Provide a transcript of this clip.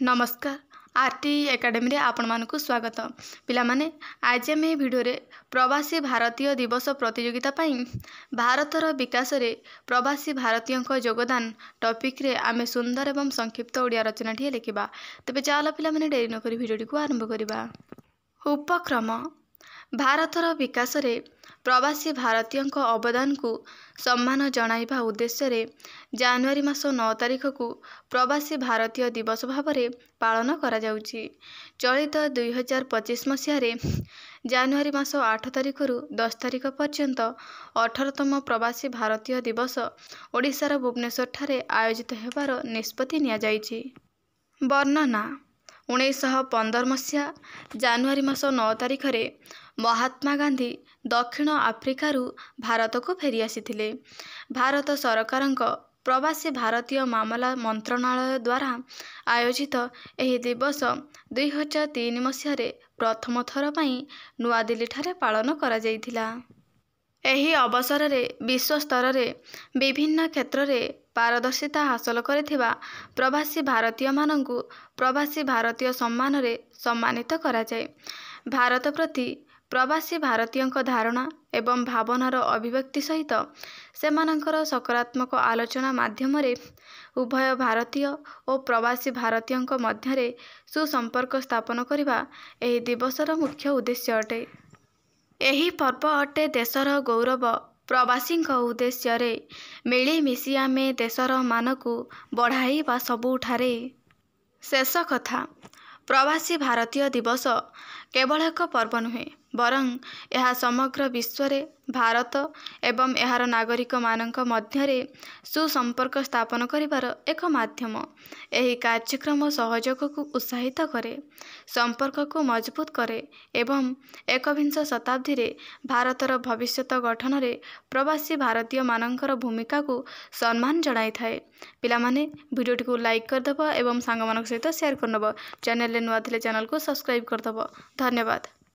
नमस्कार RT academy रे आपण मानकु स्वागत पिला माने आज आम भिडियो रे प्रवासी भारतीय दिवस प्रतियोगिता पाई भारतर विकास रे प्रवासी भारतीयों योगदान टॉपिक रे आम सुंदर एवं संक्षिप्त ओडिया रचना टी लिखिबा। तेबे चलो पिला माने डेरी न करी भिडियो को आरंभ करिबा। उपक्रम भारतर विकास रे प्रवासी भारतीयों अवदान को सम्मान जणाइबा उद्देश्य रे जनवरी मास 9 तारिख को प्रवासी भारतीय दिवस भाव में पालन करा जाउची। चलित 2025 मसीह रे जनवरी मास 8 तारिख रु 10 तारिख पर्यंत 18तम प्रवासी भारतीय दिवस ओडिशार भुवनेश्वर ठारे आयोजित हेबार निष्पत्ति निया जाइची। वर्णना 1915 मसीहा जनवरी मास 9 तारिख रे महात्मा गांधी दक्षिण आफ्रिकारु भारत को फेरी आसीथिले। भारत सरकारंक प्रवासी भारतीय मामला मंत्रणालय द्वारा आयोजित एही दिवस 2003 मसीह रे प्रथम थर पई नुआ दिल्ली ठारे पालन करा जाइथिला। एही अवसर रे विश्व स्तर रे विभिन्न क्षेत्र रे पारदर्शिता हासिल करिथिबा प्रवासी भारतीय मानंकु प्रवासी भारतीय सम्मान रे सम्मानित करा जाय। भारत प्रति प्रवासी भारतीयों धारणा एवं भावनार अभिव्यक्ति सहित सेमानंकर सकारात्मक आलोचना माध्यम रे उभय भारतीय और प्रवासी भारतीयों मध्य सुसंपर्क स्थापन करने एही दिवसर मुख्य उद्देश्य अटे। एही पर्व अटे देशर गौरव प्रवासी उद्देश्य रे मिलीमिशि आमे देशर मानकु बढ़ाइबा सबुठारे शेष कथा। प्रवासी भारतीय दिवस केवल एक पर्व नुहे बरं यह समग्र विश्व रे भारत एवं यार नागरिक मानक मध्य सुसंपर्क स्थापन करिवार एक माध्यम। एही कार्यक्रम सहयोग को उत्साहित करे, संपर्क को मजबूत करे एवं एकविंश शताब्दी रे भारतर भविष्यत गठन रे प्रवासी भारतीय मानकर भूमिका को सम्मान जणाई थाए। पिला माने वीडियो को लाइक कर दबो एवं सांग मानक सहित शेयर कर नबो। चैनल ले नुआ थिले चैनल को सब्सक्राइब कर दबो। धन्यवाद।